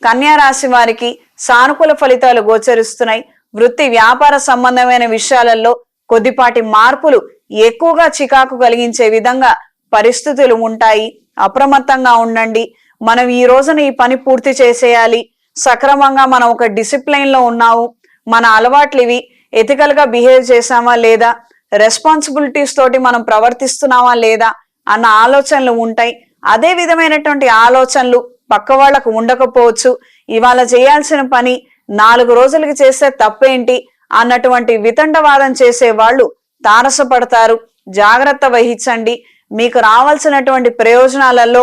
కన్యా రాశి వారికి సానుకూల ఫలితాలు గోచరిస్తున్నాయి. వృత్తి వ్యాపార సంబంధమైన విషయాలలో కొద్దిపాటి మార్పులు ఎక్కువగా చికాకు కలిగించే విధంగా పరిస్థితులు ఉంటాయి. అప్రమత్తంగా ఉండండి. మనం ఈ రోజున ఈ పని పూర్తి చేసేయాలి, సక్రమంగా మనం ఒక డిసిప్లైన్ లో ఉన్నాము, మన అలవాట్లు ఇవి, ఎథికల్ గా బిహేవ్ చేసామా లేదా, రెస్పాన్సిబిలిటీస్ తోటి మనం ప్రవర్తిస్తున్నామా లేదా అన్న ఆలోచనలు ఉంటాయి. అదే విధమైనటువంటి ఆలోచనలు పక్క వాళ్లకు ఉండకపోవచ్చు. ఇవాళ చేయాల్సిన పని 4 రోజులకి చేస్తే తప్పేంటి అన్నటువంటి వితండవాదం చేసే వాళ్ళు తారసపడతారు. జాగ్రత్త వహించండి. మీకు రావాల్సినటువంటి ప్రయోజనాలలో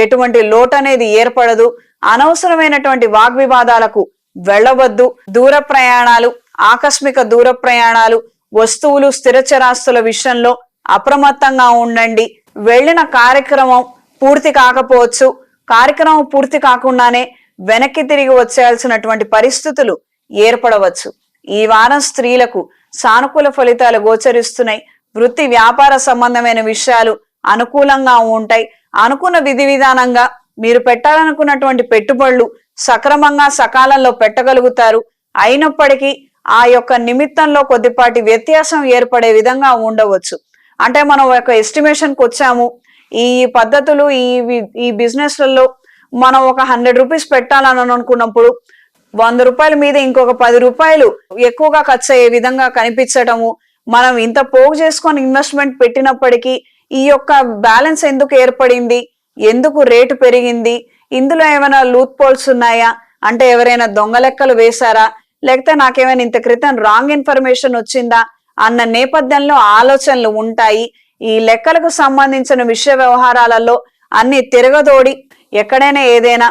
ఎటువంటి లోటు అనేది ఏర్పడదు. అనవసరమైనటువంటి వాగ్వివాదాలకు వెళ్ళవద్దు. దూర ప్రయాణాలు, ఆకస్మిక దూర ప్రయాణాలు, వస్తువులు, స్థిరచరాస్తుల విషయంలో అప్రమత్తంగా ఉండండి. వెళ్ళిన కార్యక్రమం పూర్తి కాకపోవచ్చు. కార్యక్రమం పూర్తి కాకుండానే వెనక్కి తిరిగి వచ్చేయాల్సినటువంటి పరిస్థితులు ఏర్పడవచ్చు. ఈ వారం స్త్రీలకు సానుకూల ఫలితాలు గోచరిస్తున్నాయి. వృత్తి వ్యాపార సంబంధమైన విషయాలు అనుకూలంగా ఉంటాయి. అనుకున్న విధి విధానంగా మీరు పెట్టాలనుకున్నటువంటి పెట్టుబడులు సక్రమంగా సకాలంలో పెట్టగలుగుతారు. అయినప్పటికీ ఆ యొక్క నిమిత్తంలో కొద్దిపాటి వ్యత్యాసం ఏర్పడే విధంగా ఉండవచ్చు. అంటే మనం ఒక ఎస్టిమేషన్కి వచ్చాము, ఈ పద్ధతులు ఈ బిజినెస్లలో మనం ఒక 100 రూపీస్ పెట్టాలని అనుకున్నప్పుడు 100 రూపాయల మీద ఇంకొక 10 రూపాయలు ఎక్కువగా ఖర్చు అయ్యే విధంగా కనిపించటము, మనం ఇంత పోగు చేసుకొని ఇన్వెస్ట్మెంట్ పెట్టినప్పటికీ ఈ యొక్క బ్యాలెన్స్ ఎందుకు ఏర్పడింది, ఎందుకు రేటు పెరిగింది, ఇందులో ఏమైనా లూత్ పోల్స్ ఉన్నాయా, అంటే ఎవరైనా దొంగ లెక్కలు వేశారా, లేకపోతే నాకేమైనా ఇంత క్రితం రాంగ్ ఇన్ఫర్మేషన్ వచ్చిందా అన్న నేపథ్యంలో ఆలోచనలు ఉంటాయి. ఈ లెక్కలకు సంబంధించిన విషయ వ్యవహారాలలో అన్ని తిరగదోడి ఎక్కడైనా ఏదైనా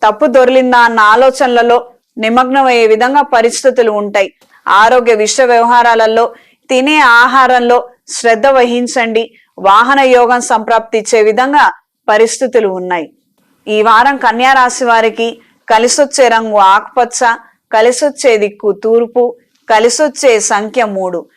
తప్పు దొరికిందా అన్న ఆలోచనలలో నిమగ్నమయ్యే విధంగా పరిస్థితులు ఉంటాయి. ఆరోగ్య విషయ వ్యవహారాలలో తినే ఆహారంలో శ్రద్ధ వహించండి. వాహన యోగం సంప్రాప్తిచ్చే విధంగా పరిస్థితులు ఉన్నాయి. ఈ వారం కన్యా రాశి వారికి కలిసొచ్చే రంగు ఆకుపచ్చ, కలిసొచ్చే దిక్కు తూర్పు, కలిసొచ్చే సంఖ్య 3.